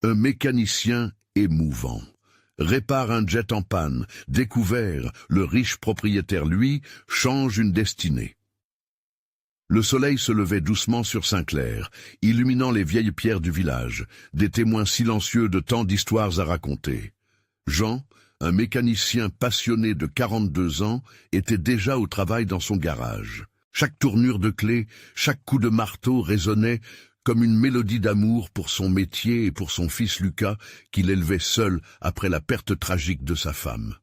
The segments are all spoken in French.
Un mécanicien émouvant répare un jet en panne. Découvert, le riche propriétaire, lui, change une destinée. Le soleil se levait doucement sur Saint-Clair, illuminant les vieilles pierres du village, des témoins silencieux de tant d'histoires à raconter. Jean, un mécanicien passionné de 42 ans, était déjà au travail dans son garage. Chaque tournure de clé, chaque coup de marteau résonnait comme une mélodie d'amour pour son métier et pour son fils Lucas, qu'il élevait seul après la perte tragique de sa femme.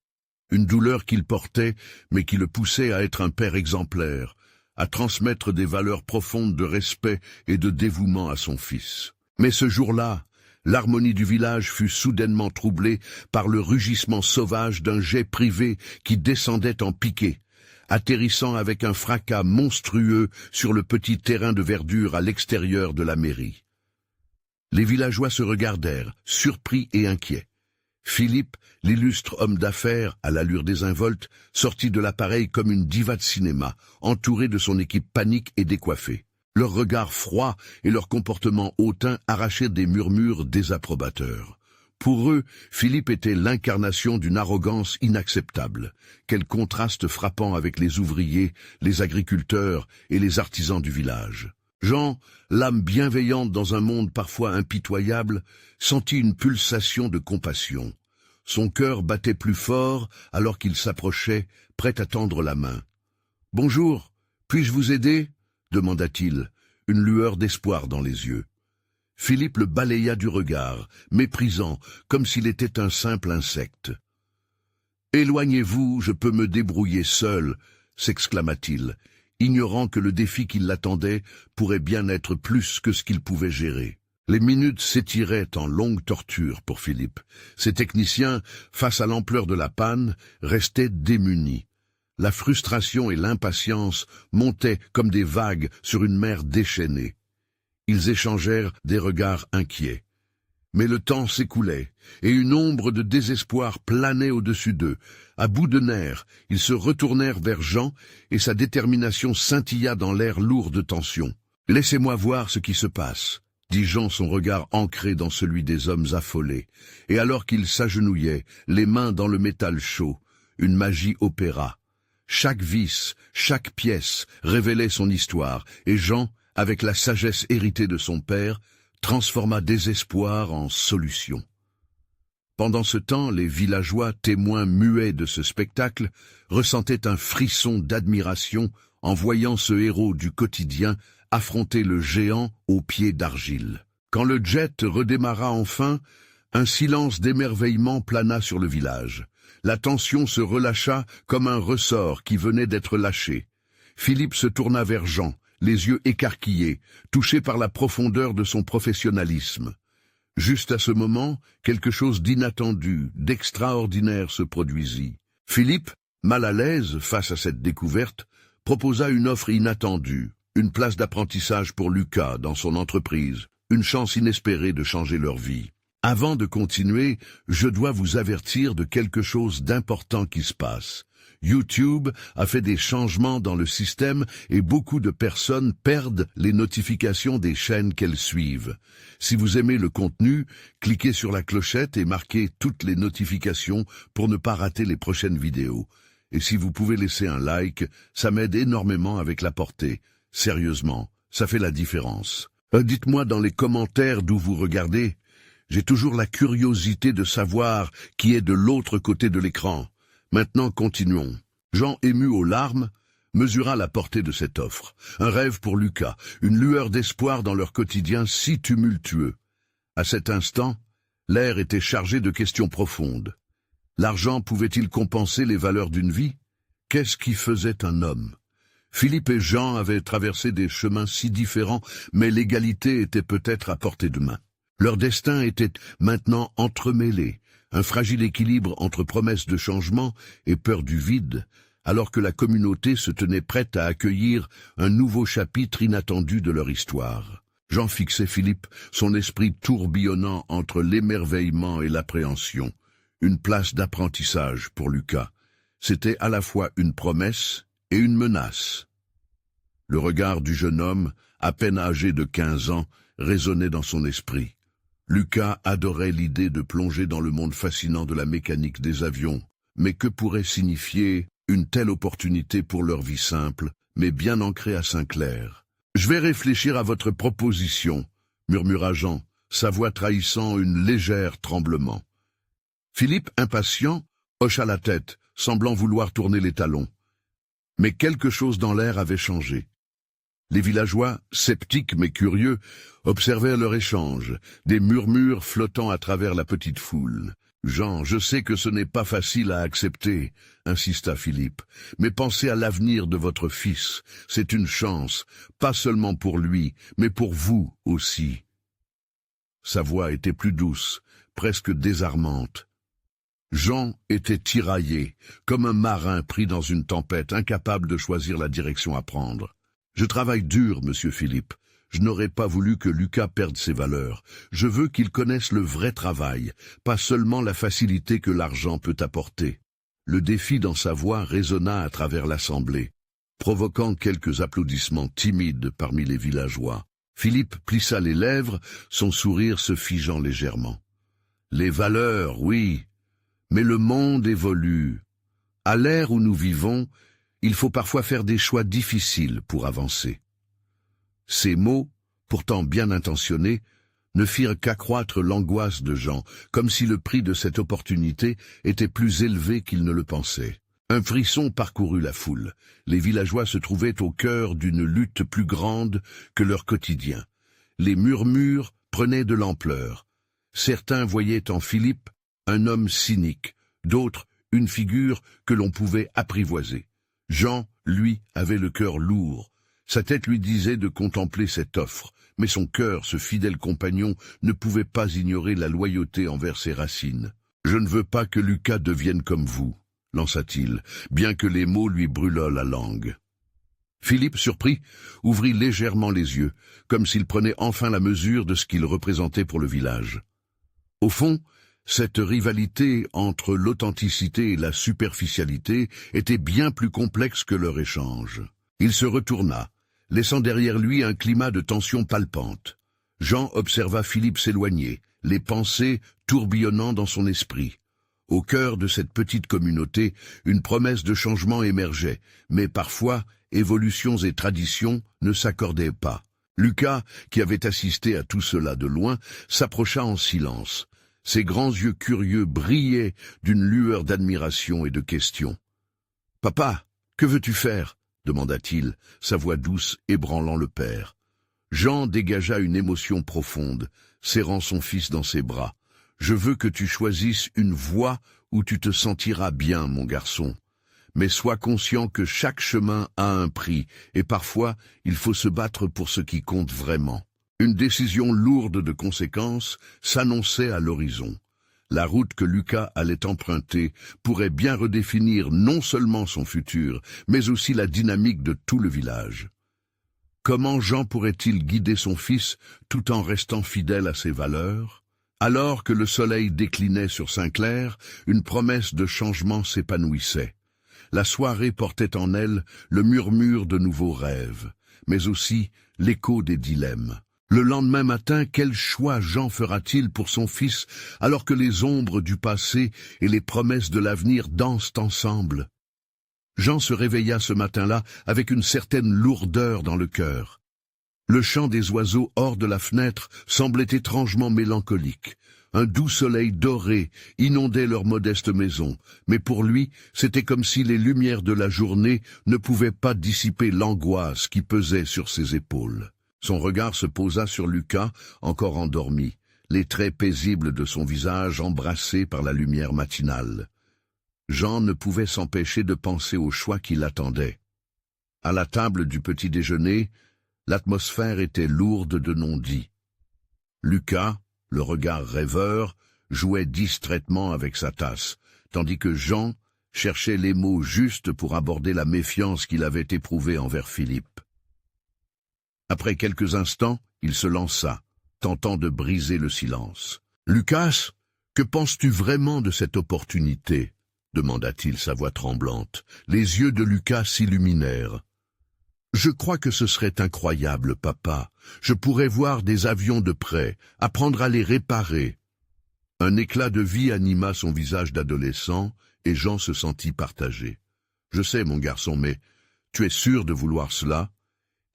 Une douleur qu'il portait, mais qui le poussait à être un père exemplaire, à transmettre des valeurs profondes de respect et de dévouement à son fils. Mais ce jour-là, l'harmonie du village fut soudainement troublée par le rugissement sauvage d'un jet privé qui descendait en piqué, atterrissant avec un fracas monstrueux sur le petit terrain de verdure à l'extérieur de la mairie. Les villageois se regardèrent, surpris et inquiets. Philippe, l'illustre homme d'affaires, à l'allure désinvolte, sortit de l'appareil comme une diva de cinéma, entouré de son équipe panique et décoiffée. Leurs regards froids et leur comportement hautain arrachaient des murmures désapprobateurs. Pour eux, Philippe était l'incarnation d'une arrogance inacceptable. Quel contraste frappant avec les ouvriers, les agriculteurs et les artisans du village. Jean, l'âme bienveillante dans un monde parfois impitoyable, sentit une pulsation de compassion. Son cœur battait plus fort alors qu'il s'approchait, prêt à tendre la main. « Bonjour, puis-je vous aider ?» demanda-t-il, une lueur d'espoir dans les yeux. Philippe le balaya du regard, méprisant, comme s'il était un simple insecte. « Éloignez-vous, je peux me débrouiller seul », s'exclama-t-il, ignorant que le défi qui l'attendait pourrait bien être plus que ce qu'il pouvait gérer. Les minutes s'étiraient en longues tortures pour Philippe. Ses techniciens, face à l'ampleur de la panne, restaient démunis. La frustration et l'impatience montaient comme des vagues sur une mer déchaînée. Ils échangèrent des regards inquiets. Mais le temps s'écoulait, et une ombre de désespoir planait au-dessus d'eux. À bout de nerfs, ils se retournèrent vers Jean, et sa détermination scintilla dans l'air lourd de tension. « Laissez-moi voir ce qui se passe », dit Jean, son regard ancré dans celui des hommes affolés. Et alors qu'il s'agenouillait, les mains dans le métal chaud, une magie opéra. Chaque vis, chaque pièce révélait son histoire, et Jean, avec la sagesse héritée de son père, transforma désespoir en solution. Pendant ce temps, les villageois, témoins muets de ce spectacle, ressentaient un frisson d'admiration en voyant ce héros du quotidien affronter le géant aux pieds d'argile. Quand le jet redémarra enfin, un silence d'émerveillement plana sur le village. La tension se relâcha comme un ressort qui venait d'être lâché. Philippe se tourna vers Jean, les yeux écarquillés, touché par la profondeur de son professionnalisme. Juste à ce moment, quelque chose d'inattendu, d'extraordinaire se produisit. Philippe, mal à l'aise face à cette découverte, proposa une offre inattendue, une place d'apprentissage pour Lucas dans son entreprise, une chance inespérée de changer leur vie. Avant de continuer, je dois vous avertir de quelque chose d'important qui se passe. YouTube a fait des changements dans le système et beaucoup de personnes perdent les notifications des chaînes qu'elles suivent. Si vous aimez le contenu, cliquez sur la clochette et marquez toutes les notifications pour ne pas rater les prochaines vidéos. Et si vous pouvez laisser un like, ça m'aide énormément avec la portée. Sérieusement, ça fait la différence. Dites-moi dans les commentaires d'où vous regardez. J'ai toujours la curiosité de savoir qui est de l'autre côté de l'écran. Maintenant, continuons. Jean, ému aux larmes, mesura la portée de cette offre. Un rêve pour Lucas, une lueur d'espoir dans leur quotidien si tumultueux. À cet instant, l'air était chargé de questions profondes. L'argent pouvait-il compenser les valeurs d'une vie? Qu'est-ce qui faisait un homme? Philippe et Jean avaient traversé des chemins si différents, mais l'égalité était peut-être à portée de main. Leur destin était maintenant entremêlé. Un fragile équilibre entre promesses de changement et peur du vide, alors que la communauté se tenait prête à accueillir un nouveau chapitre inattendu de leur histoire. Jean fixait Philippe, son esprit tourbillonnant entre l'émerveillement et l'appréhension. Une place d'apprentissage pour Lucas. C'était à la fois une promesse et une menace. Le regard du jeune homme, à peine âgé de 15 ans, résonnait dans son esprit. Lucas adorait l'idée de plonger dans le monde fascinant de la mécanique des avions. Mais que pourrait signifier une telle opportunité pour leur vie simple, mais bien ancrée à Saint-Clair? « Je vais réfléchir à votre proposition, » murmura Jean, sa voix trahissant une légère tremblement. Philippe, impatient, hocha la tête, semblant vouloir tourner les talons. Mais quelque chose dans l'air avait changé. Les villageois, sceptiques mais curieux, observaient leur échange, des murmures flottant à travers la petite foule. « Jean, je sais que ce n'est pas facile à accepter, » insista Philippe, « mais pensez à l'avenir de votre fils. C'est une chance, pas seulement pour lui, mais pour vous aussi. » Sa voix était plus douce, presque désarmante. Jean était tiraillé, comme un marin pris dans une tempête, incapable de choisir la direction à prendre. « Je travaille dur, monsieur Philippe. Je n'aurais pas voulu que Lucas perde ses valeurs. Je veux qu'il connaisse le vrai travail, pas seulement la facilité que l'argent peut apporter. » Le défi dans sa voix résonna à travers l'assemblée, provoquant quelques applaudissements timides parmi les villageois. Philippe plissa les lèvres, son sourire se figeant légèrement. « Les valeurs, oui, mais le monde évolue. À l'ère où nous vivons, il faut parfois faire des choix difficiles pour avancer. » Ces mots, pourtant bien intentionnés, ne firent qu'accroître l'angoisse de Jean, comme si le prix de cette opportunité était plus élevé qu'il ne le pensait. Un frisson parcourut la foule. Les villageois se trouvaient au cœur d'une lutte plus grande que leur quotidien. Les murmures prenaient de l'ampleur. Certains voyaient en Philippe un homme cynique, d'autres une figure que l'on pouvait apprivoiser. Jean, lui, avait le cœur lourd. Sa tête lui disait de contempler cette offre, mais son cœur, ce fidèle compagnon, ne pouvait pas ignorer la loyauté envers ses racines. « Je ne veux pas que Lucas devienne comme vous, » lança-t-il, bien que les mots lui brûlâient la langue. Philippe, surpris, ouvrit légèrement les yeux, comme s'il prenait enfin la mesure de ce qu'il représentait pour le village. Au fond, cette rivalité entre l'authenticité et la superficialité était bien plus complexe que leur échange. Il se retourna, laissant derrière lui un climat de tension palpante. Jean observa Philippe s'éloigner, les pensées tourbillonnant dans son esprit. Au cœur de cette petite communauté, une promesse de changement émergeait, mais parfois, évolutions et traditions ne s'accordaient pas. Lucas, qui avait assisté à tout cela de loin, s'approcha en silence. Ses grands yeux curieux brillaient d'une lueur d'admiration et de questions. « Papa, que veux-tu faire ?» demanda-t-il, sa voix douce ébranlant le père. Jean dégagea une émotion profonde, serrant son fils dans ses bras. « Je veux que tu choisisses une voie où tu te sentiras bien, mon garçon. Mais sois conscient que chaque chemin a un prix, et parfois il faut se battre pour ce qui compte vraiment. » Une décision lourde de conséquences s'annonçait à l'horizon. La route que Lucas allait emprunter pourrait bien redéfinir non seulement son futur, mais aussi la dynamique de tout le village. Comment Jean pourrait-il guider son fils tout en restant fidèle à ses valeurs? Alors que le soleil déclinait sur Saint-Clair, une promesse de changement s'épanouissait. La soirée portait en elle le murmure de nouveaux rêves, mais aussi l'écho des dilemmes. Le lendemain matin, quel choix Jean fera-t-il pour son fils alors que les ombres du passé et les promesses de l'avenir dansent ensemble? Jean se réveilla ce matin-là avec une certaine lourdeur dans le cœur. Le chant des oiseaux hors de la fenêtre semblait étrangement mélancolique. Un doux soleil doré inondait leur modeste maison, mais pour lui, c'était comme si les lumières de la journée ne pouvaient pas dissiper l'angoisse qui pesait sur ses épaules. Son regard se posa sur Lucas, encore endormi, les traits paisibles de son visage embrassés par la lumière matinale. Jean ne pouvait s'empêcher de penser au choix qui l'attendait. À la table du petit déjeuner, l'atmosphère était lourde de non-dits. Lucas, le regard rêveur, jouait distraitement avec sa tasse, tandis que Jean cherchait les mots justes pour aborder la méfiance qu'il avait éprouvée envers Philippe. Après quelques instants, il se lança, tentant de briser le silence. « Lucas, que penses-tu vraiment de cette opportunité ?» demanda-t-il, sa voix tremblante. Les yeux de Lucas s'illuminèrent. « Je crois que ce serait incroyable, papa. Je pourrais voir des avions de près, apprendre à les réparer. Un éclat de vie anima son visage d'adolescent, et Jean se sentit partagé. Je sais, mon garçon, mais tu es sûr de vouloir cela?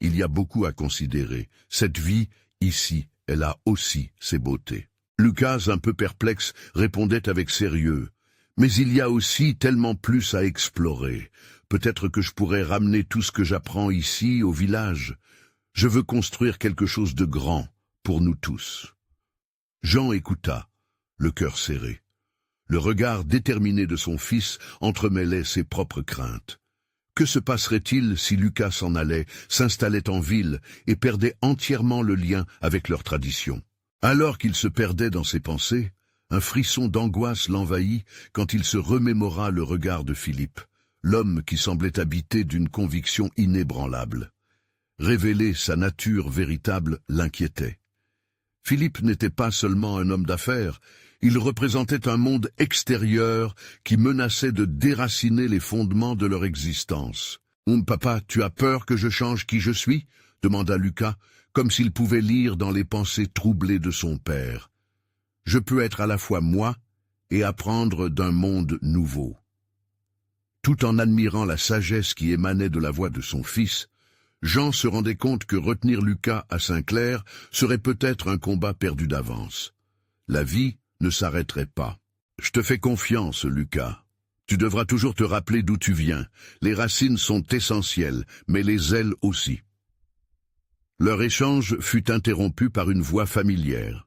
Il y a beaucoup à considérer. Cette vie, ici, elle a aussi ses beautés. Lucas, un peu perplexe, répondait avec sérieux. Mais il y a aussi tellement plus à explorer. Peut-être que je pourrais ramener tout ce que j'apprends ici au village. Je veux construire quelque chose de grand pour nous tous. Jean écouta, le cœur serré. Le regard déterminé de son fils entremêlait ses propres craintes. Que se passerait-il si Lucas s'en allait, s'installait en ville et perdait entièrement le lien avec leur tradition? Alors qu'il se perdait dans ses pensées, un frisson d'angoisse l'envahit quand il se remémora le regard de Philippe, l'homme qui semblait habité d'une conviction inébranlable. Révéler sa nature véritable l'inquiétait. Philippe n'était pas seulement un homme d'affaires, il représentait un monde extérieur qui menaçait de déraciner les fondements de leur existence. « Papa, tu as peur que je change qui je suis ?» demanda Lucas, comme s'il pouvait lire dans les pensées troublées de son père. « Je peux être à la fois moi et apprendre d'un monde nouveau. » Tout en admirant la sagesse qui émanait de la voix de son fils, Jean se rendait compte que retenir Lucas à Saint-Clair serait peut-être un combat perdu d'avance. La vie ne s'arrêterait pas. « Je te fais confiance, Lucas. Tu devras toujours te rappeler d'où tu viens. Les racines sont essentielles, mais les ailes aussi. » Leur échange fut interrompu par une voix familière.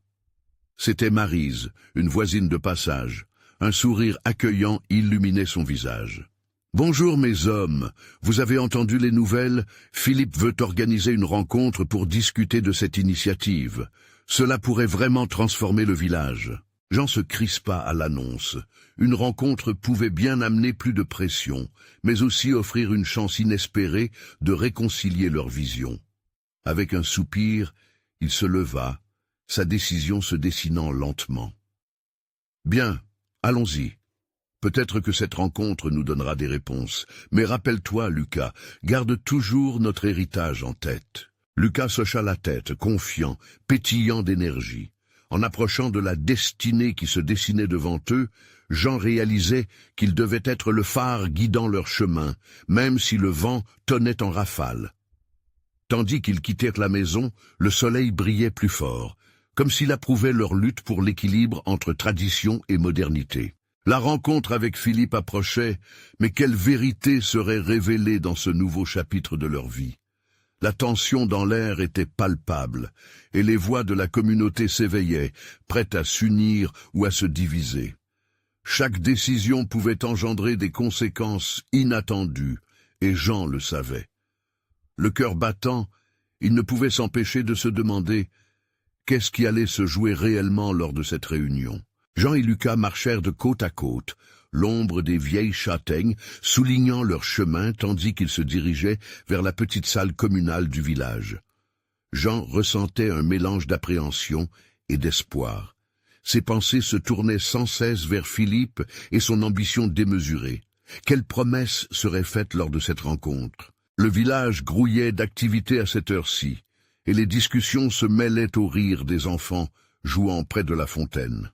C'était Maryse, une voisine de passage. Un sourire accueillant illuminait son visage. « Bonjour mes hommes, vous avez entendu les nouvelles? Philippe veut organiser une rencontre pour discuter de cette initiative. Cela pourrait vraiment transformer le village. » Jean se crispa à l'annonce. Une rencontre pouvait bien amener plus de pression, mais aussi offrir une chance inespérée de réconcilier leurs visions. Avec un soupir, il se leva, sa décision se dessinant lentement. « Bien, allons-y. Peut-être que cette rencontre nous donnera des réponses. Mais rappelle-toi, Lucas, garde toujours notre héritage en tête. » Lucas hocha la tête, confiant, pétillant d'énergie. En approchant de la destinée qui se dessinait devant eux, Jean réalisait qu'il devait être le phare guidant leur chemin, même si le vent tonnait en rafale. Tandis qu'ils quittèrent la maison, le soleil brillait plus fort, comme s'il approuvait leur lutte pour l'équilibre entre tradition et modernité. La rencontre avec Philippe approchait, mais quelle vérité serait révélée dans ce nouveau chapitre de leur vie? La tension dans l'air était palpable, et les voix de la communauté s'éveillaient, prêtes à s'unir ou à se diviser. Chaque décision pouvait engendrer des conséquences inattendues, et Jean le savait. Le cœur battant, il ne pouvait s'empêcher de se demander qu'est-ce qui allait se jouer réellement lors de cette réunion. Jean et Lucas marchèrent de côte à côte, l'ombre des vieilles châtaignes soulignant leur chemin tandis qu'ils se dirigeaient vers la petite salle communale du village. Jean ressentait un mélange d'appréhension et d'espoir. Ses pensées se tournaient sans cesse vers Philippe et son ambition démesurée. Quelle promesse serait faite lors de cette rencontre? Le village grouillait d'activité à cette heure-ci, et les discussions se mêlaient aux rires des enfants jouant près de la fontaine.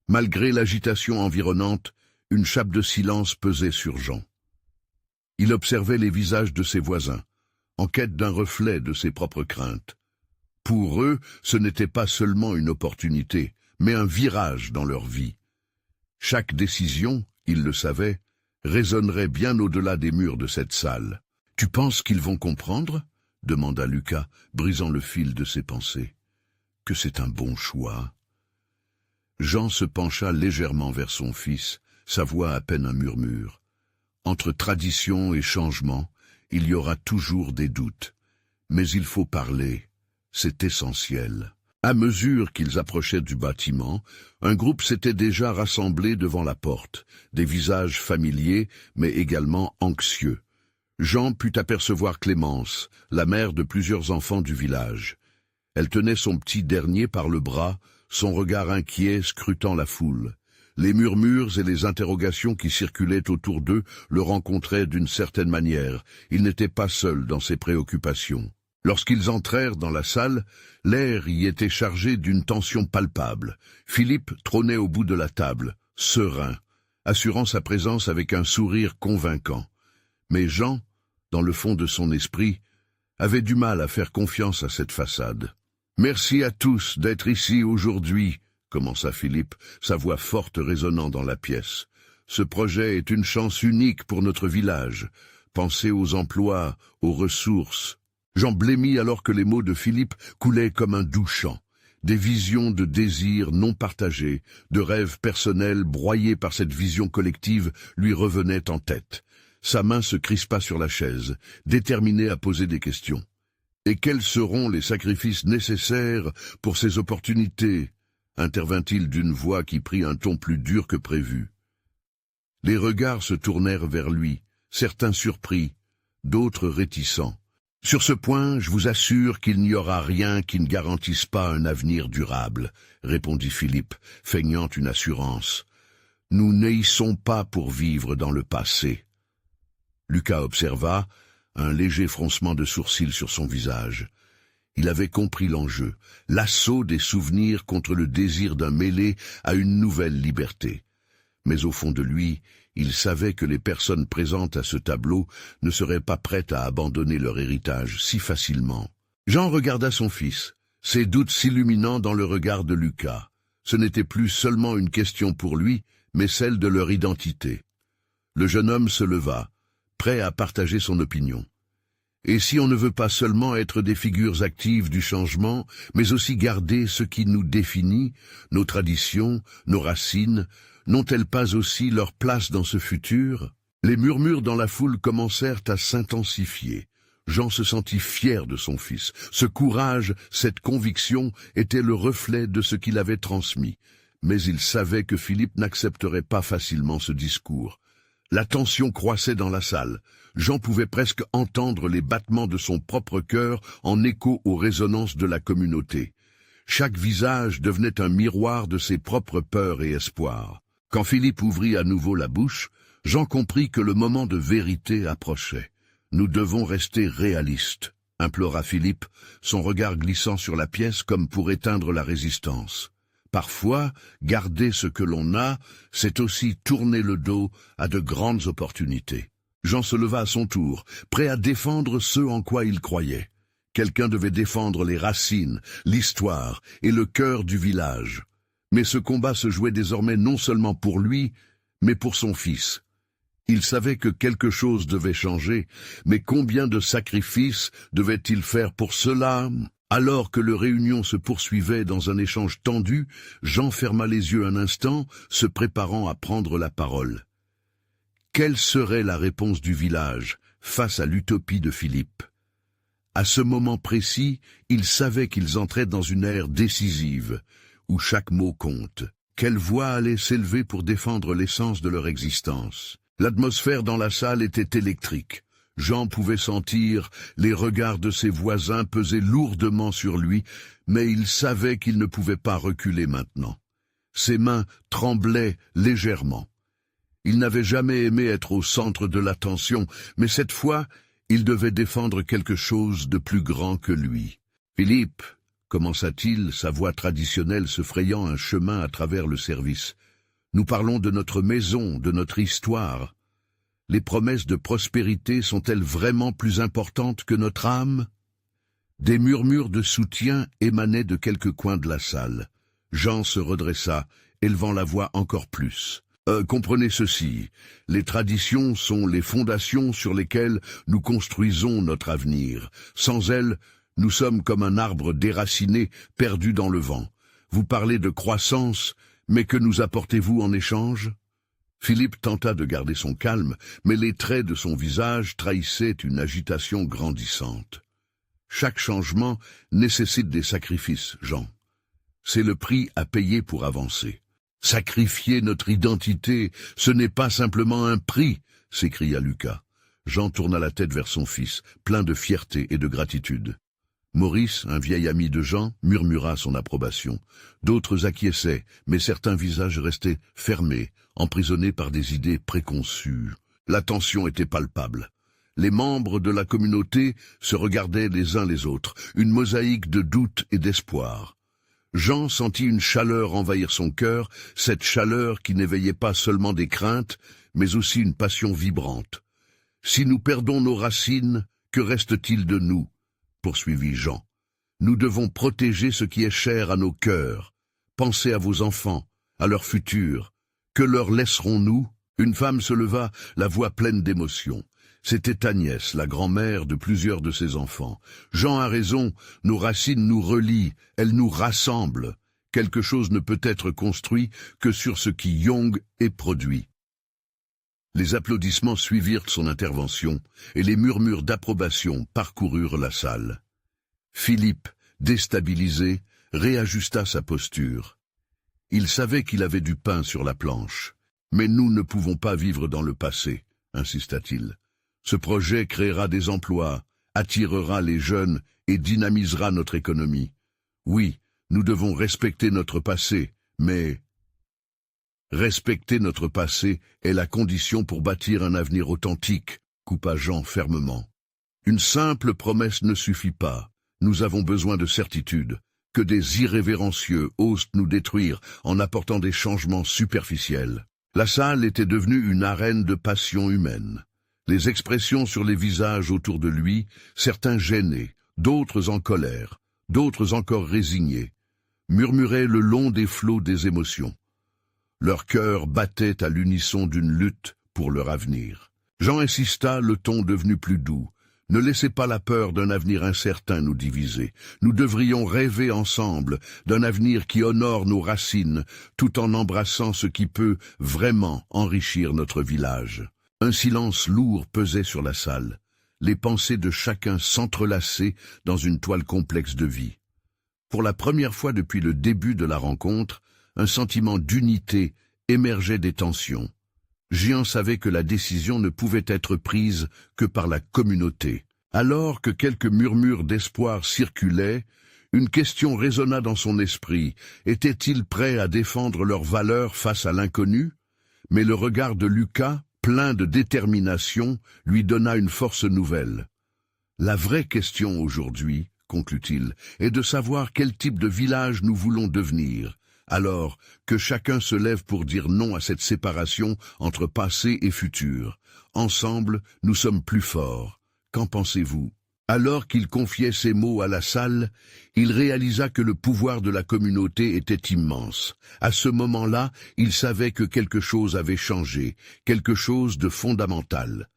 Malgré l'agitation environnante, une chape de silence pesait sur Jean. Il observait les visages de ses voisins, en quête d'un reflet de ses propres craintes. Pour eux, ce n'était pas seulement une opportunité, mais un virage dans leur vie. Chaque décision, ils le savaient, résonnerait bien au-delà des murs de cette salle. « Tu penses qu'ils vont comprendre ?» demanda Lucas, brisant le fil de ses pensées. « Que c'est un bon choix. » Jean se pencha légèrement vers son fils, sa voix à peine un murmure. Entre tradition et changement, il y aura toujours des doutes. Mais il faut parler, c'est essentiel. À mesure qu'ils approchaient du bâtiment, un groupe s'était déjà rassemblé devant la porte, des visages familiers, mais également anxieux. Jean put apercevoir Clémence, la mère de plusieurs enfants du village. Elle tenait son petit dernier par le bras, son regard inquiet scrutant la foule. Les murmures et les interrogations qui circulaient autour d'eux le rencontraient d'une certaine manière. Il n'était pas seul dans ses préoccupations. Lorsqu'ils entrèrent dans la salle, l'air y était chargé d'une tension palpable. Philippe trônait au bout de la table, serein, assurant sa présence avec un sourire convaincant. Mais Jean, dans le fond de son esprit, avait du mal à faire confiance à cette façade. « Merci à tous d'être ici aujourd'hui », commença Philippe, sa voix forte résonnant dans la pièce. « Ce projet est une chance unique pour notre village. Pensez aux emplois, aux ressources. » Jean blêmit alors que les mots de Philippe coulaient comme un doux chant. Des visions de désirs non partagés, de rêves personnels broyés par cette vision collective lui revenaient en tête. Sa main se crispa sur la chaise, déterminée à poser des questions. Et quels seront les sacrifices nécessaires pour ces opportunités ? Intervint-il d'une voix qui prit un ton plus dur que prévu. Les regards se tournèrent vers lui, certains surpris, d'autres réticents. Sur ce point, je vous assure qu'il n'y aura rien qui ne garantisse pas un avenir durable, répondit Philippe, feignant une assurance. Nous n'haïssons pas pour vivre dans le passé. Lucas observa un léger froncement de sourcils sur son visage. Il avait compris l'enjeu, l'assaut des souvenirs contre le désir d'un mêlé à une nouvelle liberté. Mais au fond de lui, il savait que les personnes présentes à ce tableau ne seraient pas prêtes à abandonner leur héritage si facilement. Jean regarda son fils, ses doutes s'illuminant dans le regard de Lucas. Ce n'était plus seulement une question pour lui, mais celle de leur identité. Le jeune homme se leva, prêt à partager son opinion. Et si on ne veut pas seulement être des figures actives du changement, mais aussi garder ce qui nous définit, nos traditions, nos racines, n'ont-elles pas aussi leur place dans ce futur? Les murmures dans la foule commencèrent à s'intensifier. Jean se sentit fier de son fils. Ce courage, cette conviction étaient le reflet de ce qu'il avait transmis. Mais il savait que Philippe n'accepterait pas facilement ce discours. La tension croissait dans la salle. Jean pouvait presque entendre les battements de son propre cœur en écho aux résonances de la communauté. Chaque visage devenait un miroir de ses propres peurs et espoirs. Quand Philippe ouvrit à nouveau la bouche, Jean comprit que le moment de vérité approchait. « Nous devons rester réalistes », implora Philippe, son regard glissant sur la pièce comme pour éteindre la résistance. Parfois, garder ce que l'on a, c'est aussi tourner le dos à de grandes opportunités. Jean se leva à son tour, prêt à défendre ce en quoi il croyait. Quelqu'un devait défendre les racines, l'histoire et le cœur du village. Mais ce combat se jouait désormais non seulement pour lui, mais pour son fils. Il savait que quelque chose devait changer, mais combien de sacrifices devait-il faire pour cela ? Alors que leur réunion se poursuivait dans un échange tendu, Jean ferma les yeux un instant, se préparant à prendre la parole. Quelle serait la réponse du village face à l'utopie de Philippe? À ce moment précis, ils savaient qu'ils entraient dans une ère décisive, où chaque mot compte. Quelle voix allait s'élever pour défendre l'essence de leur existence? L'atmosphère dans la salle était électrique. Jean pouvait sentir les regards de ses voisins peser lourdement sur lui, mais il savait qu'il ne pouvait pas reculer maintenant. Ses mains tremblaient légèrement. Il n'avait jamais aimé être au centre de l'attention, mais cette fois, il devait défendre quelque chose de plus grand que lui. « Philippe », commença-t-il, sa voix traditionnelle se frayant un chemin à travers le service, « nous parlons de notre maison, de notre histoire. Les promesses de prospérité sont-elles vraiment plus importantes que notre âme ?» Des murmures de soutien émanaient de quelques coins de la salle. Jean se redressa, élevant la voix encore plus. Comprenez ceci, les traditions sont les fondations sur lesquelles nous construisons notre avenir. Sans elles, nous sommes comme un arbre déraciné, perdu dans le vent. Vous parlez de croissance, mais que nous apportez-vous en échange ? Philippe tenta de garder son calme, mais les traits de son visage trahissaient une agitation grandissante. Chaque changement nécessite des sacrifices, Jean. C'est le prix à payer pour avancer. Sacrifier notre identité, ce n'est pas simplement un prix, s'écria Lucas. Jean tourna la tête vers son fils, plein de fierté et de gratitude. Maurice, un vieil ami de Jean, murmura son approbation. D'autres acquiesçaient, mais certains visages restaient fermés, emprisonnés par des idées préconçues. La tension était palpable. Les membres de la communauté se regardaient les uns les autres, une mosaïque de doutes et d'espoir. Jean sentit une chaleur envahir son cœur, cette chaleur qui n'éveillait pas seulement des craintes, mais aussi une passion vibrante. « Si nous perdons nos racines, que reste-t-il de nous ?» poursuivit Jean. « Nous devons protéger ce qui est cher à nos cœurs. Pensez à vos enfants, à leur futur. Que leur laisserons-nous » Une femme se leva, la voix pleine d'émotion. C'était Agnès, la grand-mère de plusieurs de ses enfants. Jean a raison, nos racines nous relient, elles nous rassemblent. Quelque chose ne peut être construit que sur ce qui yongue et produit. Les applaudissements suivirent son intervention, et les murmures d'approbation parcoururent la salle. Philippe, déstabilisé, réajusta sa posture. Il savait qu'il avait du pain sur la planche. « Mais nous ne pouvons pas vivre dans le passé », insista-t-il. « Ce projet créera des emplois, attirera les jeunes et dynamisera notre économie. Oui, nous devons respecter notre passé, mais... » Respecter notre passé est la condition pour bâtir un avenir authentique, coupa Jean fermement. Une simple promesse ne suffit pas. Nous avons besoin de certitude. Que des irrévérencieux osent nous détruire en apportant des changements superficiels. La salle était devenue une arène de passion humaine. Les expressions sur les visages autour de lui, certains gênés, d'autres en colère, d'autres encore résignés, murmuraient le long des flots des émotions. Leur cœur battait à l'unisson d'une lutte pour leur avenir. Jean insista, le ton devenu plus doux. Ne laissez pas la peur d'un avenir incertain nous diviser. Nous devrions rêver ensemble d'un avenir qui honore nos racines, tout en embrassant ce qui peut vraiment enrichir notre village. Un silence lourd pesait sur la salle. Les pensées de chacun s'entrelaçaient dans une toile complexe de vie. Pour la première fois depuis le début de la rencontre, un sentiment d'unité émergeait des tensions. Jean savait que la décision ne pouvait être prise que par la communauté. Alors que quelques murmures d'espoir circulaient, une question résonna dans son esprit. Étaient-ils prêts à défendre leurs valeurs face à l'inconnu? Mais le regard de Lucas, plein de détermination, lui donna une force nouvelle. La vraie question aujourd'hui, conclut-il, est de savoir quel type de village nous voulons devenir. Alors que chacun se lève pour dire non à cette séparation entre passé et futur. Ensemble, nous sommes plus forts. Qu'en pensez-vous? Alors qu'il confiait ces mots à la salle, il réalisa que le pouvoir de la communauté était immense. À ce moment-là, il savait que quelque chose avait changé, quelque chose de fondamental.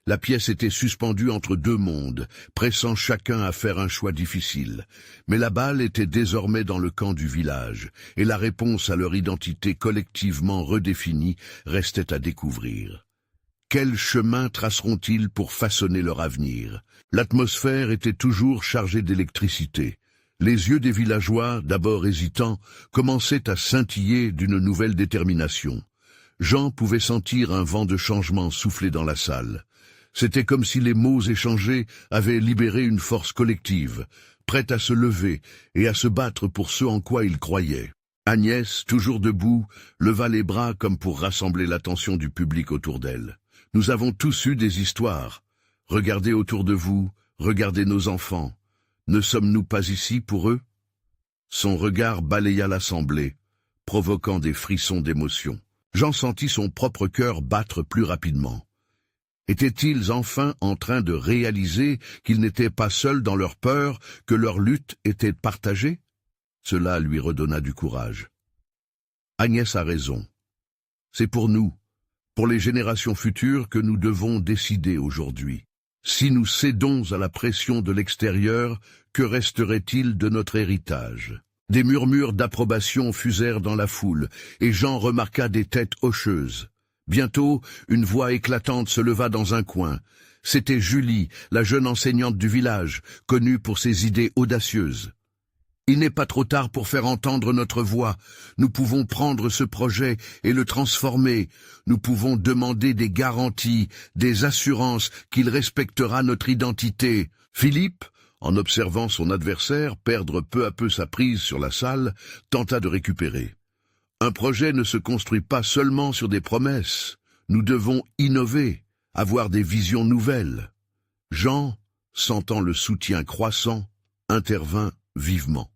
La pièce était suspendue entre deux mondes, pressant chacun à faire un choix difficile. Mais la balle était désormais dans le camp du village, et la réponse à leur identité collectivement redéfinie restait à découvrir. Quel chemin traceront-ils pour façonner leur avenir? L'atmosphère était toujours chargée d'électricité. Les yeux des villageois, d'abord hésitants, commençaient à scintiller d'une nouvelle détermination. Jean pouvait sentir un vent de changement souffler dans la salle. C'était comme si les mots échangés avaient libéré une force collective, prête à se lever et à se battre pour ce en quoi ils croyaient. Agnès, toujours debout, leva les bras comme pour rassembler l'attention du public autour d'elle. « Nous avons tous eu des histoires. Regardez autour de vous, regardez nos enfants. Ne sommes-nous pas ici pour eux ?» Son regard balaya l'assemblée, provoquant des frissons d'émotion. Jean sentit son propre cœur battre plus rapidement. Étaient-ils enfin en train de réaliser qu'ils n'étaient pas seuls dans leur peur, que leur lutte était partagée? Cela lui redonna du courage. Agnès a raison. C'est pour nous, pour les générations futures, que nous devons décider aujourd'hui. Si nous cédons à la pression de l'extérieur, que resterait-il de notre héritage? Des murmures d'approbation fusèrent dans la foule, et Jean remarqua des têtes hocheuses. Bientôt, une voix éclatante se leva dans un coin. C'était Julie, la jeune enseignante du village, connue pour ses idées audacieuses. « Il n'est pas trop tard pour faire entendre notre voix. Nous pouvons prendre ce projet et le transformer. Nous pouvons demander des garanties, des assurances qu'il respectera notre identité. » Philippe, en observant son adversaire perdre peu à peu sa prise sur la salle, tenta de récupérer. Un projet ne se construit pas seulement sur des promesses. Nous devons innover, avoir des visions nouvelles. Jean, sentant le soutien croissant, intervint vivement.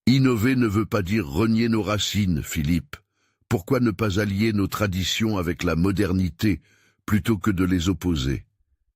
Innover ne veut pas dire renier nos racines, Philippe. Pourquoi ne pas allier nos traditions avec la modernité plutôt que de les opposer?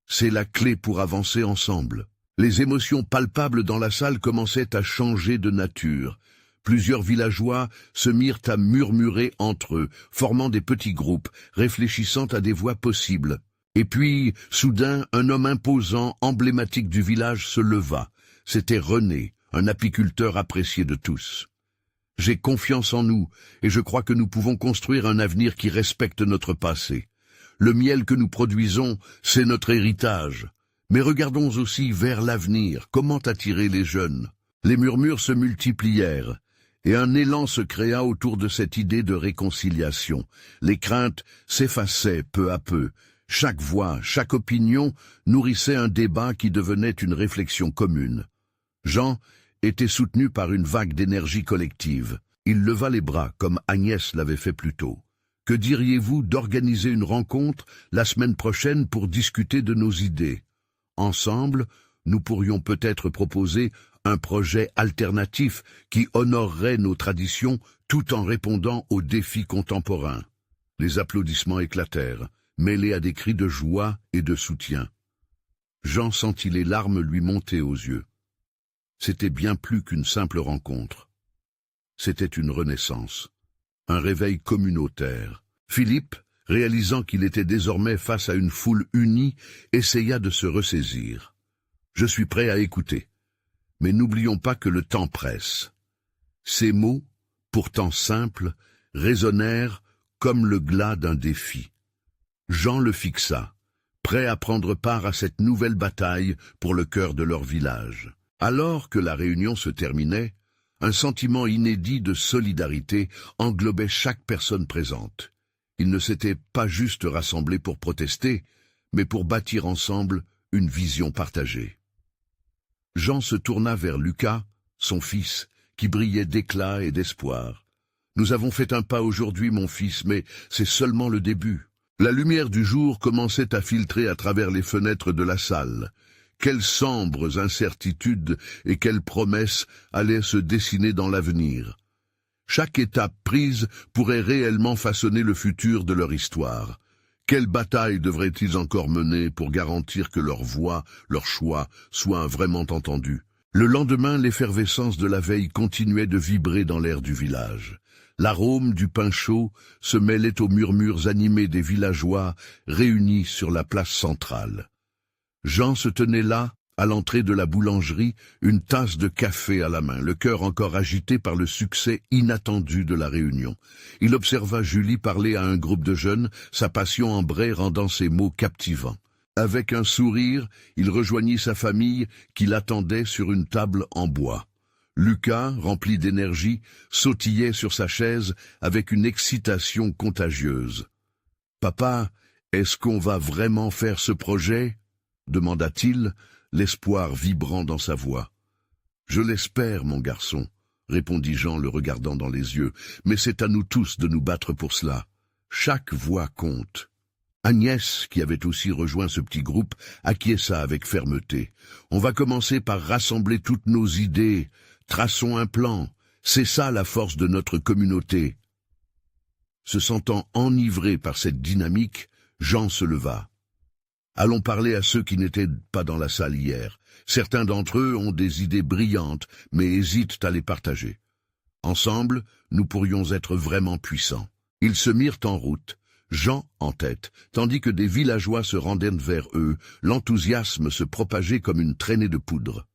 C'est la clé pour avancer ensemble. Les émotions palpables dans la salle commençaient à changer de nature. Plusieurs villageois se mirent à murmurer entre eux, formant des petits groupes, réfléchissant à des voies possibles. Et puis, soudain, un homme imposant, emblématique du village, se leva. C'était René, un apiculteur apprécié de tous. « J'ai confiance en nous, et je crois que nous pouvons construire un avenir qui respecte notre passé. Le miel que nous produisons, c'est notre héritage. Mais regardons aussi vers l'avenir, comment attirer les jeunes. » Les murmures se multiplièrent, et un élan se créa autour de cette idée de réconciliation. Les craintes s'effaçaient peu à peu. Chaque voix, chaque opinion nourrissait un débat qui devenait une réflexion commune. Jean était soutenu par une vague d'énergie collective. Il leva les bras, comme Agnès l'avait fait plus tôt. Que diriez-vous d'organiser une rencontre la semaine prochaine pour discuter de nos idées? Ensemble, nous pourrions peut-être proposer un projet alternatif qui honorerait nos traditions tout en répondant aux défis contemporains. Les applaudissements éclatèrent, mêlés à des cris de joie et de soutien. Jean sentit les larmes lui monter aux yeux. C'était bien plus qu'une simple rencontre. C'était une renaissance, un réveil communautaire. Philippe, réalisant qu'il était désormais face à une foule unie, essaya de se ressaisir. « Je suis prêt à écouter. Mais n'oublions pas que le temps presse. » Ces mots, pourtant simples, résonnèrent comme le glas d'un défi. Jean le fixa, prêt à prendre part à cette nouvelle bataille pour le cœur de leur village. Alors que la réunion se terminait, un sentiment inédit de solidarité englobait chaque personne présente. Ils ne s'étaient pas juste rassemblés pour protester, mais pour bâtir ensemble une vision partagée. Jean se tourna vers Lucas, son fils, qui brillait d'éclat et d'espoir. « Nous avons fait un pas aujourd'hui, mon fils, mais c'est seulement le début. » La lumière du jour commençait à filtrer à travers les fenêtres de la salle. Quelles sombres incertitudes et quelles promesses allaient se dessiner dans l'avenir. Chaque étape prise pourrait réellement façonner le futur de leur histoire. Quelle bataille devraient-ils encore mener pour garantir que leur voix, leur choix, soient vraiment entendus? Le lendemain, l'effervescence de la veille continuait de vibrer dans l'air du village. L'arôme du pain chaud se mêlait aux murmures animés des villageois réunis sur la place centrale. Jean se tenait là, à l'entrée de la boulangerie, une tasse de café à la main, le cœur encore agité par le succès inattendu de la réunion. Il observa Julie parler à un groupe de jeunes, sa passion en bray rendant ses mots captivants. Avec un sourire, il rejoignit sa famille qui l'attendait sur une table en bois. Lucas, rempli d'énergie, sautillait sur sa chaise avec une excitation contagieuse. « Papa, est-ce qu'on va vraiment faire ce projet ?» demanda-t-il, l'espoir vibrant dans sa voix. « Je l'espère, mon garçon, » répondit Jean le regardant dans les yeux, « mais c'est à nous tous de nous battre pour cela. Chaque voix compte. » Agnès, qui avait aussi rejoint ce petit groupe, acquiesça avec fermeté. « On va commencer par rassembler toutes nos idées. Traçons un plan. C'est ça la force de notre communauté. » Se sentant enivré par cette dynamique, Jean se leva. Allons parler à ceux qui n'étaient pas dans la salle hier. Certains d'entre eux ont des idées brillantes, mais hésitent à les partager. Ensemble, nous pourrions être vraiment puissants. Ils se mirent en route, Jean en tête, tandis que des villageois se rendaient vers eux, l'enthousiasme se propageait comme une traînée de poudre.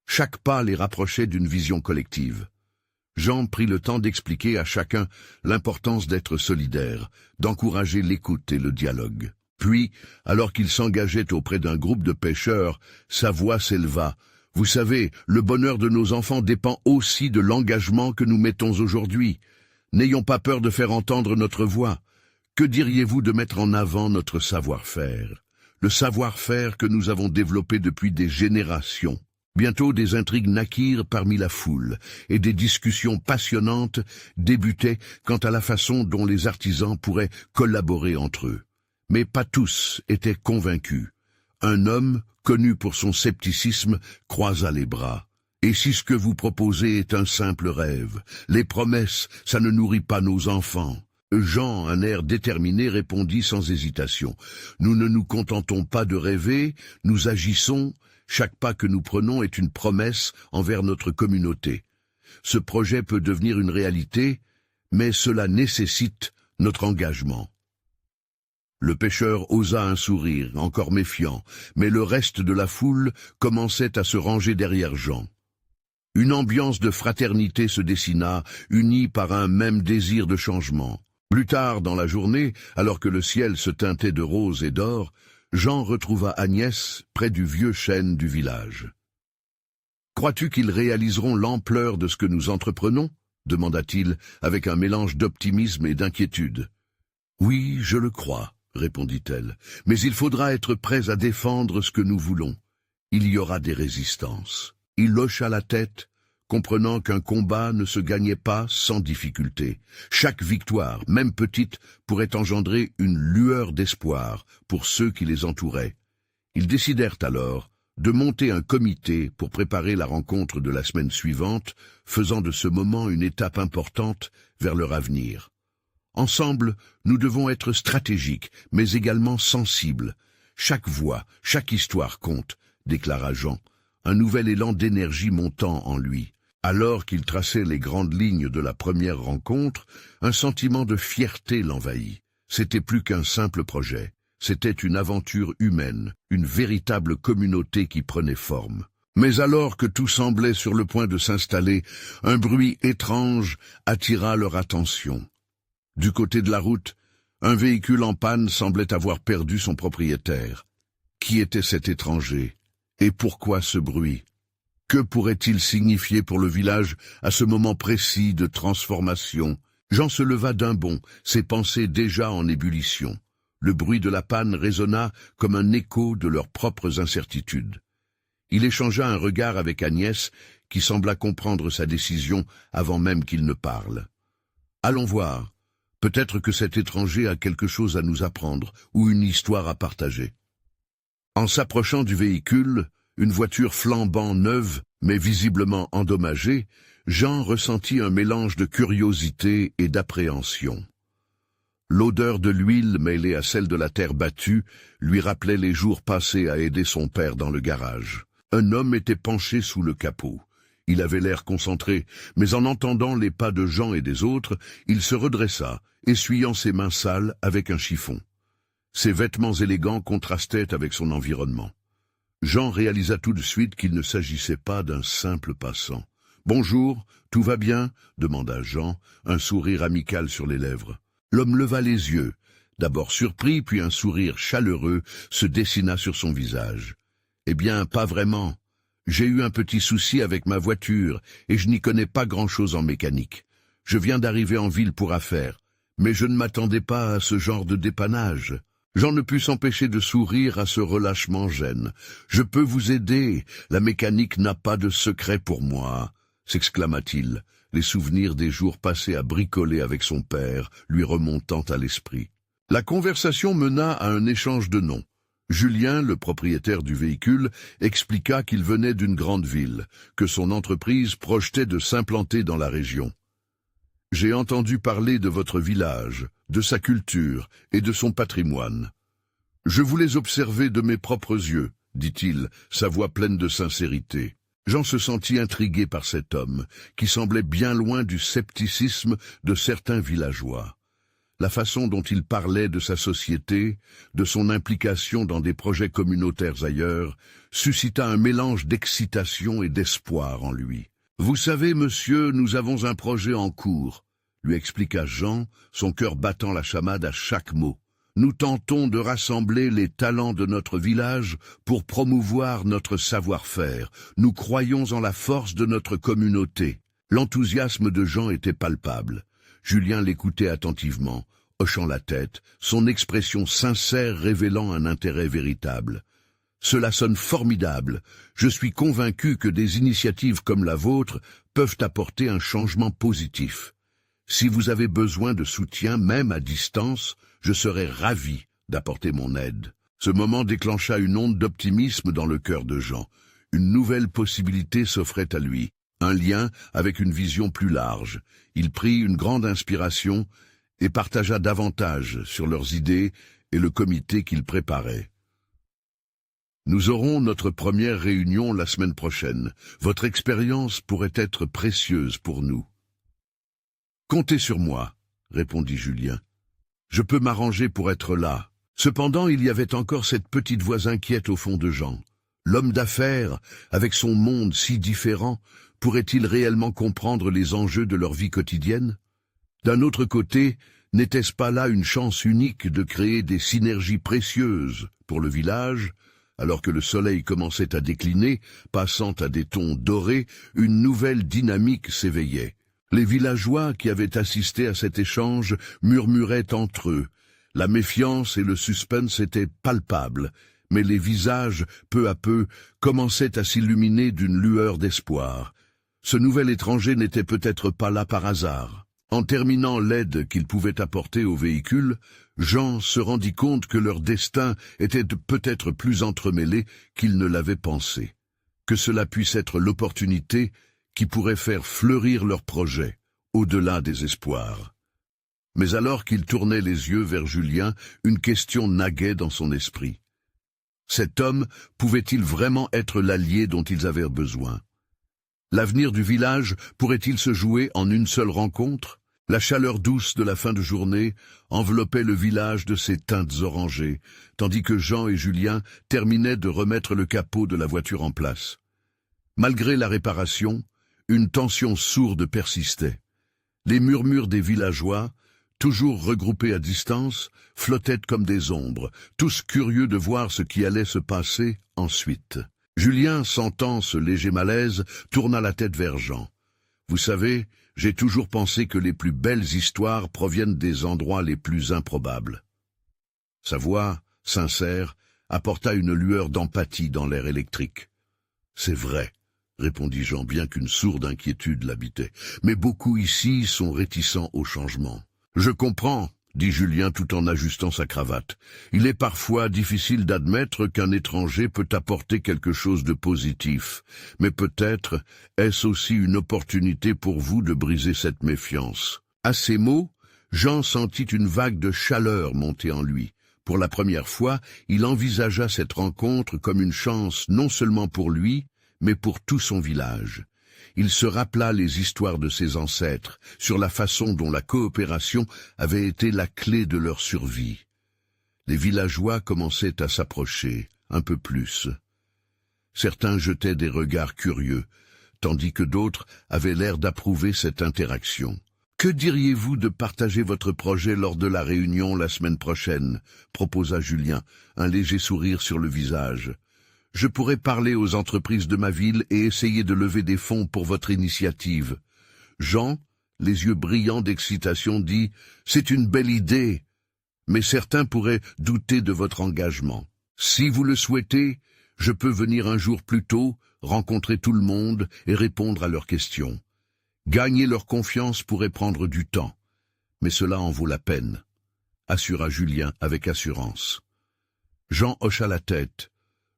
Chaque pas les rapprochait d'une vision collective. Jean prit le temps d'expliquer à chacun l'importance d'être solidaire, d'encourager l'écoute et le dialogue. Puis, alors qu'il s'engageait auprès d'un groupe de pêcheurs, sa voix s'éleva. « Vous savez, le bonheur de nos enfants dépend aussi de l'engagement que nous mettons aujourd'hui. N'ayons pas peur de faire entendre notre voix. Que diriez-vous de mettre en avant notre savoir-faire, le savoir-faire que nous avons développé depuis des générations? Bientôt des intrigues naquirent parmi la foule, et des discussions passionnantes débutaient quant à la façon dont les artisans pourraient collaborer entre eux. Mais pas tous étaient convaincus. Un homme, connu pour son scepticisme, croisa les bras. « Et si ce que vous proposez est un simple rêve? Les promesses, ça ne nourrit pas nos enfants. » Jean, un air déterminé, répondit sans hésitation. « Nous ne nous contentons pas de rêver, nous agissons. Chaque pas que nous prenons est une promesse envers notre communauté. Ce projet peut devenir une réalité, mais cela nécessite notre engagement. » Le pêcheur osa un sourire, encore méfiant, mais le reste de la foule commençait à se ranger derrière Jean. Une ambiance de fraternité se dessina, unie par un même désir de changement. Plus tard dans la journée, alors que le ciel se teintait de rose et d'or, Jean retrouva Agnès près du vieux chêne du village. « Crois-tu qu'ils réaliseront l'ampleur de ce que nous entreprenons ?» demanda-t-il avec un mélange d'optimisme et d'inquiétude. « Oui, je le crois, » répondit-elle, « mais il faudra être prêts à défendre ce que nous voulons. Il y aura des résistances. » Il hocha la tête, comprenant qu'un combat ne se gagnait pas sans difficulté. Chaque victoire, même petite, pourrait engendrer une lueur d'espoir pour ceux qui les entouraient. Ils décidèrent alors de monter un comité pour préparer la rencontre de la semaine suivante, faisant de ce moment une étape importante vers leur avenir. Ensemble, nous devons être stratégiques, mais également sensibles. Chaque voix, chaque histoire compte, déclara Jean, un nouvel élan d'énergie montant en lui. Alors qu'il traçait les grandes lignes de la première rencontre, un sentiment de fierté l'envahit. C'était plus qu'un simple projet, c'était une aventure humaine, une véritable communauté qui prenait forme. Mais alors que tout semblait sur le point de s'installer, un bruit étrange attira leur attention. Du côté de la route, un véhicule en panne semblait avoir perdu son propriétaire. Qui était cet étranger? Et pourquoi ce bruit? Que pourrait-il signifier pour le village à ce moment précis de transformation? Jean se leva d'un bond, ses pensées déjà en ébullition. Le bruit de la panne résonna comme un écho de leurs propres incertitudes. Il échangea un regard avec Agnès, qui sembla comprendre sa décision avant même qu'il ne parle. « Allons voir. Peut-être que cet étranger a quelque chose à nous apprendre ou une histoire à partager. » En s'approchant du véhicule, une voiture flambant neuve, mais visiblement endommagée, Jean ressentit un mélange de curiosité et d'appréhension. L'odeur de l'huile mêlée à celle de la terre battue lui rappelait les jours passés à aider son père dans le garage. Un homme était penché sous le capot. Il avait l'air concentré, mais en entendant les pas de Jean et des autres, il se redressa, essuyant ses mains sales avec un chiffon. Ses vêtements élégants contrastaient avec son environnement. Jean réalisa tout de suite qu'il ne s'agissait pas d'un simple passant. « Bonjour, tout va bien ?» demanda Jean, un sourire amical sur les lèvres. L'homme leva les yeux. D'abord surpris, puis un sourire chaleureux se dessina sur son visage. « Eh bien, pas vraiment. J'ai eu un petit souci avec ma voiture, et je n'y connais pas grand-chose en mécanique. Je viens d'arriver en ville pour affaires, mais je ne m'attendais pas à ce genre de dépannage. » Jean ne put s'empêcher de sourire à ce relâchement gêne. « Je peux vous aider, la mécanique n'a pas de secret pour moi », s'exclama-t-il, les souvenirs des jours passés à bricoler avec son père lui remontant à l'esprit. La conversation mena à un échange de noms. Julien, le propriétaire du véhicule, expliqua qu'il venait d'une grande ville, que son entreprise projetait de s'implanter dans la région. « J'ai entendu parler de votre village, de sa culture et de son patrimoine. Je voulais observer de mes propres yeux, dit-il, sa voix pleine de sincérité. Jean se sentit intrigué par cet homme, qui semblait bien loin du scepticisme de certains villageois. La façon dont il parlait de sa société, de son implication dans des projets communautaires ailleurs, suscita un mélange d'excitation et d'espoir en lui. « Vous savez, monsieur, nous avons un projet en cours, » lui expliqua Jean, son cœur battant la chamade à chaque mot. « Nous tentons de rassembler les talents de notre village pour promouvoir notre savoir-faire. Nous croyons en la force de notre communauté. » L'enthousiasme de Jean était palpable. Julien l'écoutait attentivement, hochant la tête, son expression sincère révélant un intérêt véritable. « Cela sonne formidable. Je suis convaincu que des initiatives comme la vôtre peuvent apporter un changement positif. Si vous avez besoin de soutien, même à distance, je serai ravi d'apporter mon aide. Ce moment déclencha une onde d'optimisme dans le cœur de Jean. Une nouvelle possibilité s'offrait à lui, un lien avec une vision plus large. Il prit une grande inspiration et partagea davantage sur leurs idées et le comité qu'il préparait. Nous aurons notre première réunion la semaine prochaine. Votre expérience pourrait être précieuse pour nous. Comptez sur moi, répondit Julien. Je peux m'arranger pour être là. Cependant, il y avait encore cette petite voix inquiète au fond de Jean. L'homme d'affaires, avec son monde si différent, pourrait-il réellement comprendre les enjeux de leur vie quotidienne? D'un autre côté, n'était-ce pas là une chance unique de créer des synergies précieuses pour le village? Alors que le soleil commençait à décliner, passant à des tons dorés, une nouvelle dynamique s'éveillait. Les villageois qui avaient assisté à cet échange murmuraient entre eux. La méfiance et le suspense étaient palpables, mais les visages, peu à peu, commençaient à s'illuminer d'une lueur d'espoir. Ce nouvel étranger n'était peut-être pas là par hasard. En terminant l'aide qu'il pouvait apporter au véhicule, Jean se rendit compte que leur destin était peut-être plus entremêlé qu'il ne l'avait pensé. Que cela puisse être l'opportunité qui pourrait faire fleurir leur projet, au-delà des espoirs. Mais alors qu'il tournait les yeux vers Julien, une question naguait dans son esprit. Cet homme pouvait-il vraiment être l'allié dont ils avaient besoin? L'avenir du village pourrait-il se jouer en une seule rencontre? La chaleur douce de la fin de journée enveloppait le village de ses teintes orangées, tandis que Jean et Julien terminaient de remettre le capot de la voiture en place. Malgré la réparation, une tension sourde persistait. Les murmures des villageois, toujours regroupés à distance, flottaient comme des ombres, tous curieux de voir ce qui allait se passer ensuite. Julien, sentant ce léger malaise, tourna la tête vers Jean. « Vous savez, j'ai toujours pensé que les plus belles histoires proviennent des endroits les plus improbables. » Sa voix, sincère, apporta une lueur d'empathie dans l'air électrique. « C'est vrai, » répondit Jean, bien qu'une sourde inquiétude l'habitait. « Mais beaucoup ici sont réticents au changement. »« Je comprends, » dit Julien tout en ajustant sa cravate. « Il est parfois difficile d'admettre qu'un étranger peut apporter quelque chose de positif, mais peut-être est-ce aussi une opportunité pour vous de briser cette méfiance. » À ces mots, Jean sentit une vague de chaleur monter en lui. Pour la première fois, il envisagea cette rencontre comme une chance non seulement pour lui, mais pour tout son village. Il se rappela les histoires de ses ancêtres, sur la façon dont la coopération avait été la clé de leur survie. Les villageois commençaient à s'approcher, un peu plus. Certains jetaient des regards curieux, tandis que d'autres avaient l'air d'approuver cette interaction. « Que diriez-vous de partager votre projet lors de la réunion la semaine prochaine ?» proposa Julien, un léger sourire sur le visage. « Je pourrais parler aux entreprises de ma ville et essayer de lever des fonds pour votre initiative. » Jean, les yeux brillants d'excitation, dit « C'est une belle idée, mais certains pourraient douter de votre engagement. Si vous le souhaitez, je peux venir un jour plus tôt, rencontrer tout le monde et répondre à leurs questions. Gagner leur confiance pourrait prendre du temps, mais cela en vaut la peine, » assura Julien avec assurance. Jean hocha la tête,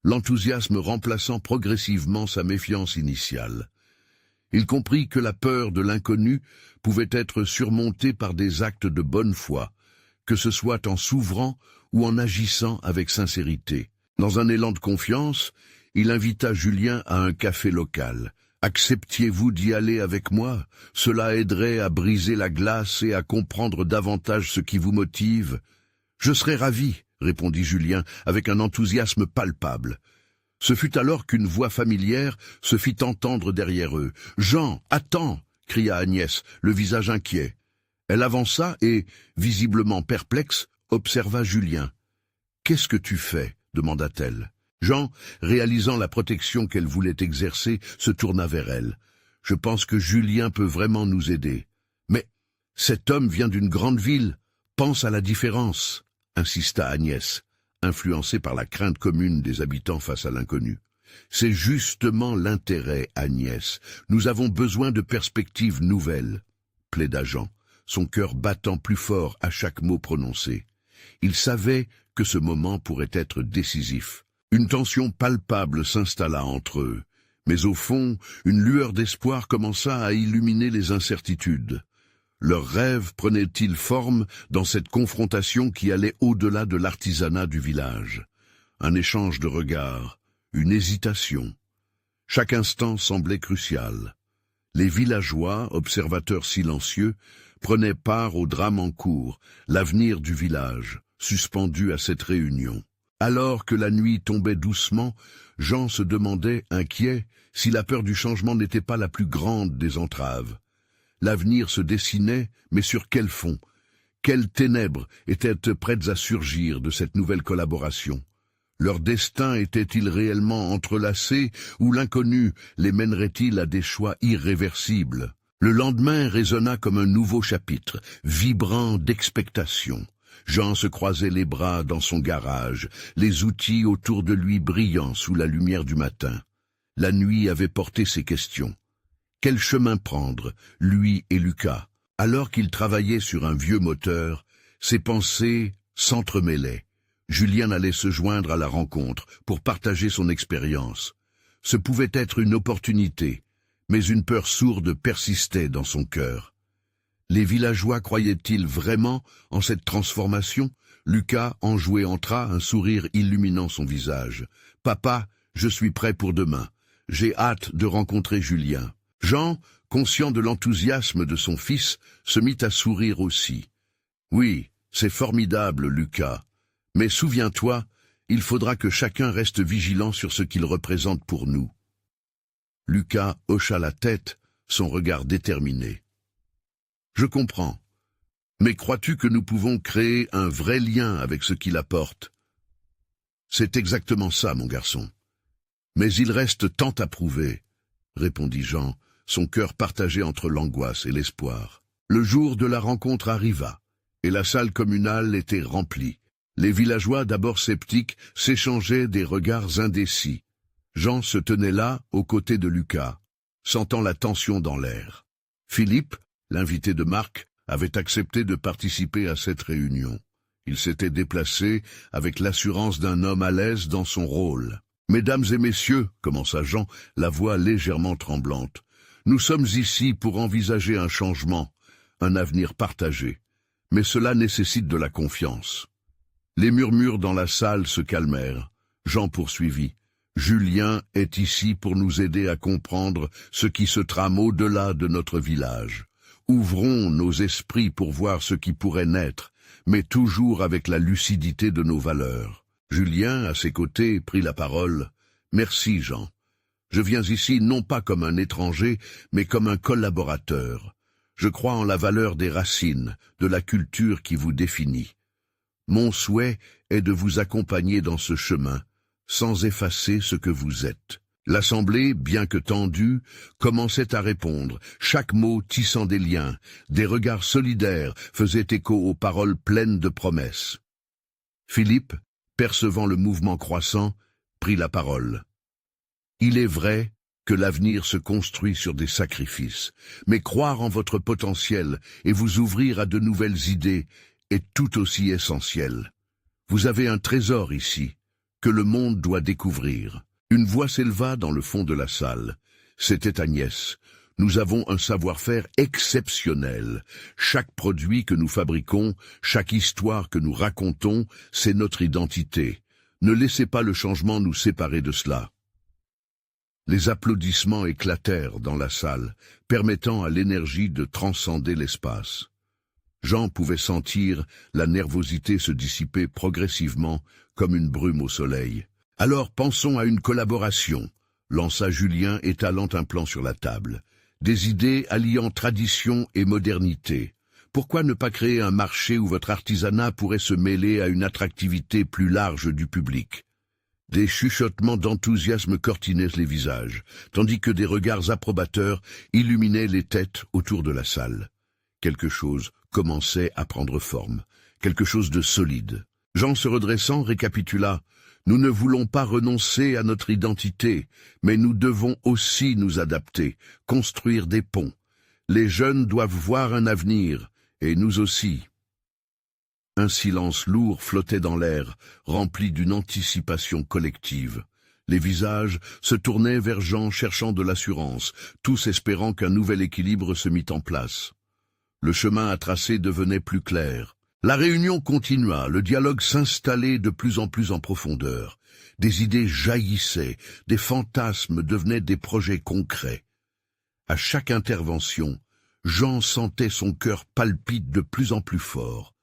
l'enthousiasme remplaçant progressivement sa méfiance initiale. Il comprit que la peur de l'inconnu pouvait être surmontée par des actes de bonne foi, que ce soit en s'ouvrant ou en agissant avec sincérité. Dans un élan de confiance, il invita Julien à un café local. « Acceptiez-vous d'y aller avec moi? Cela aiderait à briser la glace et à comprendre davantage ce qui vous motive. »« Je serais ravi, » répondit Julien avec un enthousiasme palpable. Ce fut alors qu'une voix familière se fit entendre derrière eux. « Jean, attends !» cria Agnès, le visage inquiet. Elle avança et, visiblement perplexe, observa Julien. « Qu'est-ce que tu fais ?» demanda-t-elle. Jean, réalisant la protection qu'elle voulait exercer, se tourna vers elle. « Je pense que Julien peut vraiment nous aider. »« Mais cet homme vient d'une grande ville. Pense à la différence, » insista Agnès. influencés par la crainte commune des habitants face à l'inconnu. C'est justement l'intérêt, Agnès. Nous avons besoin de perspectives nouvelles, plaida Jean, son cœur battant plus fort à chaque mot prononcé. Il savait que ce moment pourrait être décisif. Une tension palpable s'installa entre eux, mais au fond, une lueur d'espoir commença à illuminer les incertitudes. Leurs rêves prenaient-ils forme dans cette confrontation qui allait au-delà de l'artisanat du village? Un échange de regards, une hésitation. Chaque instant semblait crucial. Les villageois, observateurs silencieux, prenaient part au drame en cours, l'avenir du village, suspendu à cette réunion. Alors que la nuit tombait doucement, Jean se demandait, inquiet, si la peur du changement n'était pas la plus grande des entraves. L'avenir se dessinait, mais sur quel fond? Quelles ténèbres étaient prêtes à surgir de cette nouvelle collaboration? Leur destin était-il réellement entrelacé, ou l'inconnu les mènerait-il à des choix irréversibles? Le lendemain résonna comme un nouveau chapitre, vibrant d'expectation. Jean se croisait les bras dans son garage, les outils autour de lui brillant sous la lumière du matin. La nuit avait porté ses questions. Quel chemin prendre, lui et Lucas? Alors qu'il travaillait sur un vieux moteur, ses pensées s'entremêlaient. Julien allait se joindre à la rencontre pour partager son expérience. Ce pouvait être une opportunité, mais une peur sourde persistait dans son cœur. Les villageois croyaient-ils vraiment en cette transformation? Lucas, enjoué, entra, un sourire illuminant son visage. « Papa, je suis prêt pour demain. J'ai hâte de rencontrer Julien. » Jean, conscient de l'enthousiasme de son fils, se mit à sourire aussi. « Oui, c'est formidable, Lucas. Mais souviens-toi, il faudra que chacun reste vigilant sur ce qu'il représente pour nous. » Lucas hocha la tête, son regard déterminé. « Je comprends. Mais crois-tu que nous pouvons créer un vrai lien avec ce qu'il apporte? » « C'est exactement ça, mon garçon. Mais il reste tant à prouver, » répondit Jean, son cœur partagé entre l'angoisse et l'espoir. Le jour de la rencontre arriva, et la salle communale était remplie. Les villageois, d'abord sceptiques, s'échangeaient des regards indécis. Jean se tenait là, aux côtés de Lucas, sentant la tension dans l'air. Philippe, l'invité de Marc, avait accepté de participer à cette réunion. Il s'était déplacé avec l'assurance d'un homme à l'aise dans son rôle. « Mesdames et messieurs, » commença Jean, la voix légèrement tremblante, « nous sommes ici pour envisager un changement, un avenir partagé. Mais cela nécessite de la confiance. » Les murmures dans la salle se calmèrent. Jean poursuivit. « Julien est ici pour nous aider à comprendre ce qui se trame au-delà de notre village. Ouvrons nos esprits pour voir ce qui pourrait naître, mais toujours avec la lucidité de nos valeurs. » Julien, à ses côtés, prit la parole. « Merci, Jean. Je viens ici non pas comme un étranger, mais comme un collaborateur. Je crois en la valeur des racines, de la culture qui vous définit. Mon souhait est de vous accompagner dans ce chemin, sans effacer ce que vous êtes. » L'assemblée, bien que tendue, commençait à répondre, chaque mot tissant des liens, des regards solidaires faisaient écho aux paroles pleines de promesses. Philippe, percevant le mouvement croissant, prit la parole. « Il est vrai que l'avenir se construit sur des sacrifices, mais croire en votre potentiel et vous ouvrir à de nouvelles idées est tout aussi essentiel. Vous avez un trésor ici, que le monde doit découvrir. » Une voix s'éleva dans le fond de la salle. C'était Agnès. « Nous avons un savoir-faire exceptionnel. Chaque produit que nous fabriquons, chaque histoire que nous racontons, c'est notre identité. Ne laissez pas le changement nous séparer de cela. » Les applaudissements éclatèrent dans la salle, permettant à l'énergie de transcender l'espace. Jean pouvait sentir la nervosité se dissiper progressivement comme une brume au soleil. « Alors pensons à une collaboration », lança Julien étalant un plan sur la table. « Des idées alliant tradition et modernité. Pourquoi ne pas créer un marché où votre artisanat pourrait se mêler à une attractivité plus large du public ?» Des chuchotements d'enthousiasme cortinaient les visages, tandis que des regards approbateurs illuminaient les têtes autour de la salle. Quelque chose commençait à prendre forme, quelque chose de solide. Jean se redressant récapitula. Nous ne voulons pas renoncer à notre identité, mais nous devons aussi nous adapter, construire des ponts. Les jeunes doivent voir un avenir, et nous aussi. Un silence lourd flottait dans l'air, rempli d'une anticipation collective. Les visages se tournaient vers Jean cherchant de l'assurance, tous espérant qu'un nouvel équilibre se mit en place. Le chemin à tracer devenait plus clair. La réunion continua, le dialogue s'installait de plus en plus en profondeur. Des idées jaillissaient, des fantasmes devenaient des projets concrets. À chaque intervention, Jean sentait son cœur palpiter de plus en plus fort.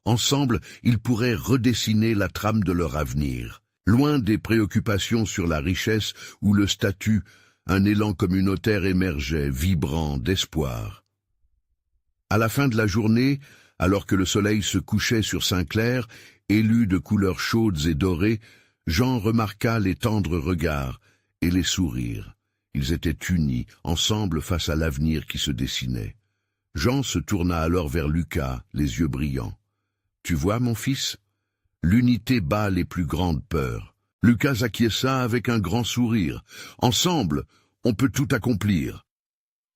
Ensemble, ils pourraient redessiner la trame de leur avenir. Loin des préoccupations sur la richesse ou le statut, un élan communautaire émergeait, vibrant d'espoir. À la fin de la journée, alors que le soleil se couchait sur Saint-Clair, élu de couleurs chaudes et dorées, Jean remarqua les tendres regards et les sourires. Ils étaient unis, ensemble face à l'avenir qui se dessinait. Jean se tourna alors vers Lucas, les yeux brillants. « Tu vois, mon fils ? L'unité bat les plus grandes peurs. » Lucas acquiesça avec un grand sourire. « Ensemble, on peut tout accomplir. »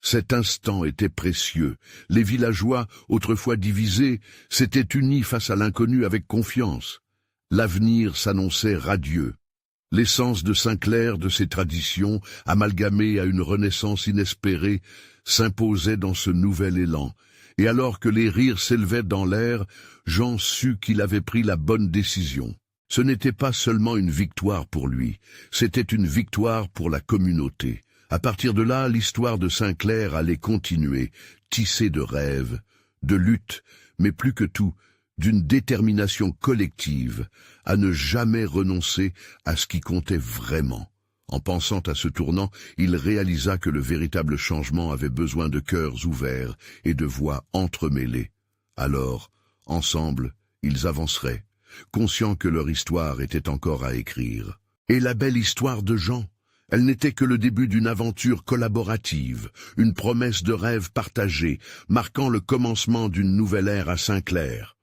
Cet instant était précieux. Les villageois, autrefois divisés, s'étaient unis face à l'inconnu avec confiance. L'avenir s'annonçait radieux. L'essence de Saint-Clair, de ses traditions, amalgamée à une renaissance inespérée, s'imposait dans ce nouvel élan. Et alors que les rires s'élevaient dans l'air, Jean sut qu'il avait pris la bonne décision. Ce n'était pas seulement une victoire pour lui, c'était une victoire pour la communauté. À partir de là, l'histoire de Saint-Clair allait continuer, tissée de rêves, de luttes, mais plus que tout, d'une détermination collective à ne jamais renoncer à ce qui comptait vraiment. En pensant à ce tournant, il réalisa que le véritable changement avait besoin de cœurs ouverts et de voix entremêlées. Alors, ensemble, ils avanceraient, conscients que leur histoire était encore à écrire. Et la belle histoire de Jean, elle n'était que le début d'une aventure collaborative, une promesse de rêve partagée, marquant le commencement d'une nouvelle ère à Saint-Clair.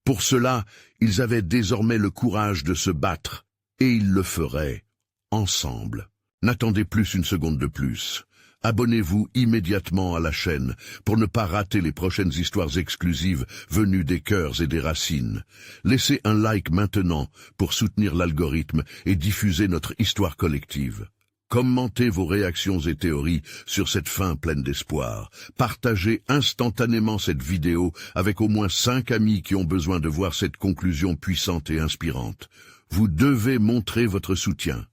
Pour cela, ils avaient désormais le courage de se battre, et ils le feraient, ensemble. N'attendez plus une seconde de plus. Abonnez-vous immédiatement à la chaîne pour ne pas rater les prochaines histoires exclusives venues des cœurs et des racines. Laissez un like maintenant pour soutenir l'algorithme et diffuser notre histoire collective. Commentez vos réactions et théories sur cette fin pleine d'espoir. Partagez instantanément cette vidéo avec au moins 5 amis qui ont besoin de voir cette conclusion puissante et inspirante. Vous devez montrer votre soutien.